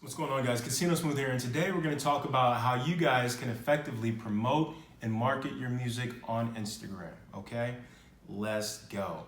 What's going on, guys? Casino Smooth here, and today we're going to talk about how you guys can effectively promote and market your music on Instagram, okay? Let's go.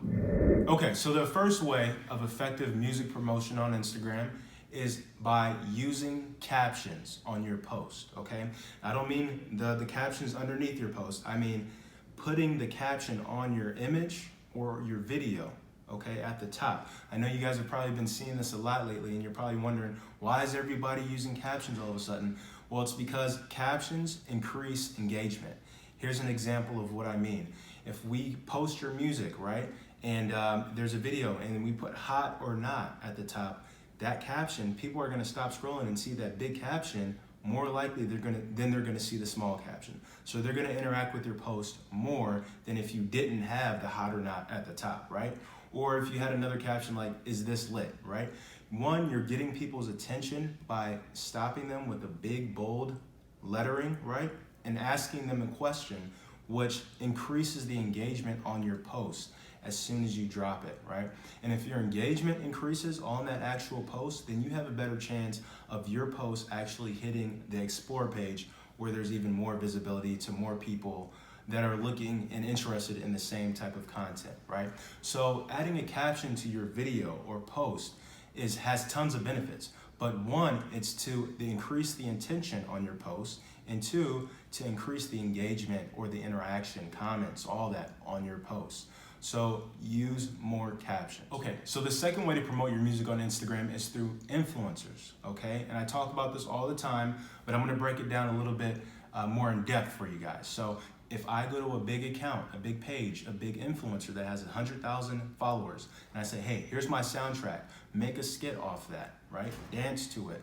Okay, so the first way of effective music promotion on Instagram is by using captions on your post, okay? I don't mean the captions underneath your post. I mean putting the caption on your image or your video, okay, at the top. I know you guys have probably been seeing this a lot lately, and you're probably wondering, why is everybody using captions all of a sudden? Well, it's because captions increase engagement. Here's an example of what I mean. If we post your music, right, and there's a video, and we put hot or not at the top, that caption, people are gonna stop scrolling and see that big caption. More likely they're gonna see the small caption. So they're gonna interact with your post more than if you didn't have the hot or not at the top, right? Or if you had another caption like, is this lit, right? One, you're getting people's attention by stopping them with a big, bold lettering, right? And asking them a question, which increases the engagement on your post as soon as you drop it, right? And if your engagement increases on that actual post, then you have a better chance of your post actually hitting the Explore page, where there's even more visibility to more people that are looking and interested in the same type of content, right? So adding a caption to your video or post has tons of benefits. But one, it's to increase the intention on your post, and two, to increase the engagement or the interaction, comments, all that on your post. So use more captions. Okay, so the second way to promote your music on Instagram is through influencers, okay? And I talk about this all the time, but I'm gonna break it down a little bit more in depth for you guys. So if I go to a big account, a big page, a big influencer that has 100,000 followers, and I say, hey, here's my soundtrack, make a skit off that, right? Dance to it,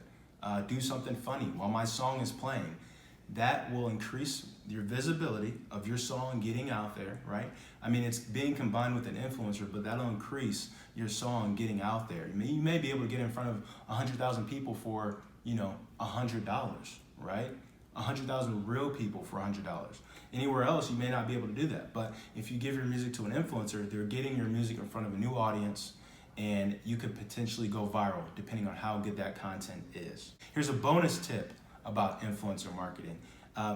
do something funny while my song is playing. That will increase your visibility of your song getting out there, right? I mean, it's being combined with an influencer, but that'll increase your song getting out there. You may be able to get in front of 100,000 people for, $100, right? 100,000 real people for $100. Anywhere else, you may not be able to do that. But if you give your music to an influencer, they're getting your music in front of a new audience, and you could potentially go viral depending on how good that content is. Here's a bonus tip about influencer marketing.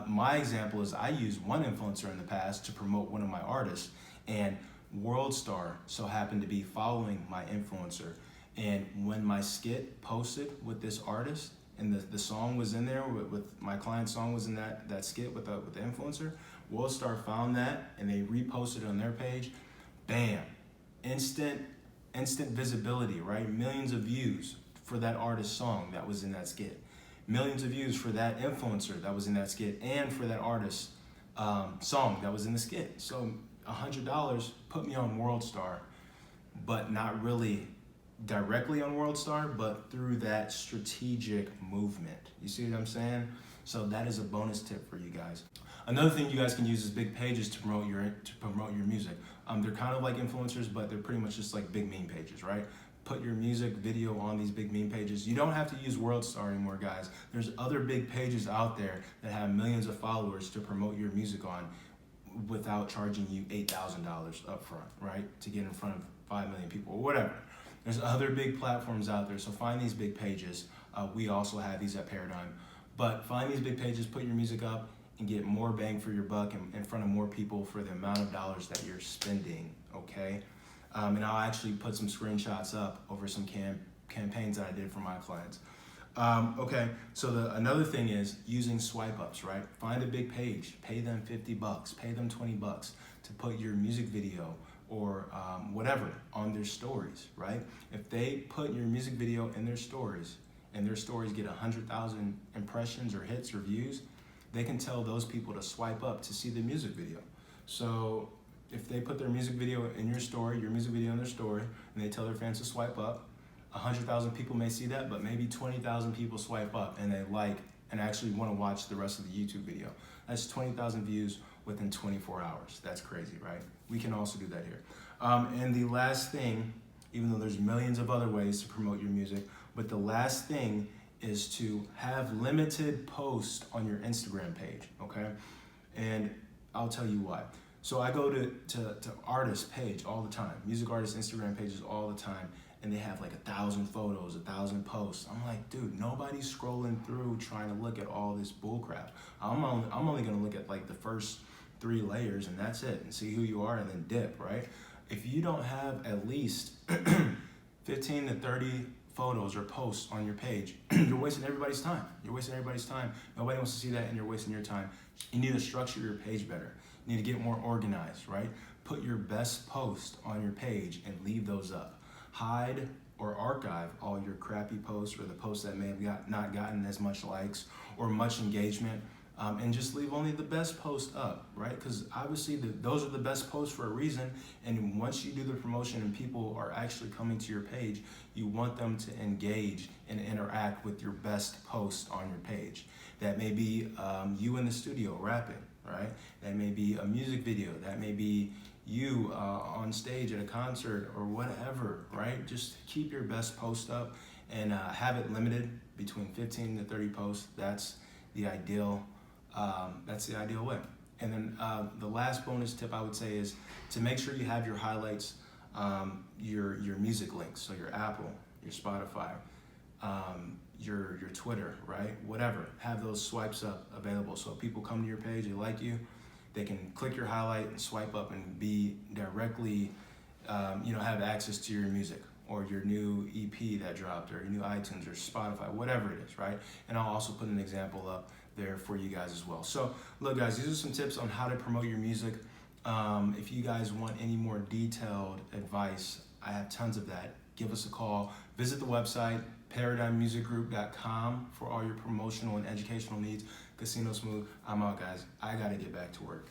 My example is I used one influencer in the past to promote one of my artists, and WorldStar so happened to be following my influencer. And when my skit posted with this artist, and the song was in there, with my client's song was in that skit with the influencer, WorldStar found that and they reposted on their page. Bam, instant visibility, right? Millions of views for that artist's song that was in that skit. Millions of views for that influencer that was in that skit, and for that artist's song that was in the skit. So $100 put me on WorldStar, but not really directly on WorldStar, but through that strategic movement. You see what I'm saying? So that is a bonus tip for you guys. Another thing you guys can use is big pages to promote your music. They're kind of like influencers, but they're pretty much just like big meme pages, right? Put your music video on these big meme pages. You don't have to use WorldStar anymore, guys. There's other big pages out there that have millions of followers to promote your music on without charging you $8,000 up front, right? To get in front of 5 million people or whatever. There's other big platforms out there, so find these big pages. We also have these at Paradigm. But find these big pages, put your music up, and get more bang for your buck in front of more people for the amount of dollars that you're spending, okay? And I'll actually put some screenshots up over some campaigns that I did for my clients. Okay, so another thing is using swipe ups, right? Find a big page, pay them $50, pay them $20 to put your music video or whatever on their stories, right? If they put your music video in their stories, and their stories get 100,000 impressions or hits or views, they can tell those people to swipe up to see the music video. So if they put their music video in your story, your music video in their story, and they tell their fans to swipe up, 100,000 people may see that, but maybe 20,000 people swipe up and they like and actually want to watch the rest of the YouTube video. That's 20,000 views within 24 hours. That's crazy, right? We can also do that here. And the last thing, even though there's millions of other ways to promote your music, but the last thing is to have limited posts on your Instagram page, okay? And I'll tell you why. So I go to artist page all the time, music artist Instagram pages all the time, and they have like 1,000 photos, 1,000 posts. I'm like, dude, nobody's scrolling through trying to look at all this bullcrap. I'm only gonna look at like the first 3 layers and that's it, and see who you are and then dip, right? If you don't have at least 15 to 30 photos or posts on your page, you're wasting everybody's time. You're wasting everybody's time. Nobody wants to see that, and you're wasting your time. You need to structure your page better. You need to get more organized, right? Put your best post on your page and leave those up. Hide or archive all your crappy posts or the posts that may have not gotten as much likes or much engagement, and just leave only the best post up, right? Because obviously those are the best posts for a reason, and once you do the promotion and people are actually coming to your page, you want them to engage and interact with your best post on your page. That may be you in the studio rapping, right? That may be a music video. That may be you on stage at a concert or whatever, right? Just keep your best post up and have it limited between 15 to 30 posts. That's the ideal. That's the ideal way. And then the last bonus tip I would say is to make sure you have your highlights, your music links, so your Apple, your Spotify, your Twitter, right? Whatever. Have those swipes up available, so if people come to your page, they like you, they can click your highlight and swipe up and be directly, have access to your music or your new EP that dropped or your new iTunes or Spotify, whatever it is, right? And I'll also put an example up there for you guys as well. So look, guys, these are some tips on how to promote your music. If you guys want any more detailed advice, I have tons of that. Give us a call. Visit the website, paradigmmusicgroup.com, for all your promotional and educational needs. Casino Smooth, I'm out, guys. I got to get back to work.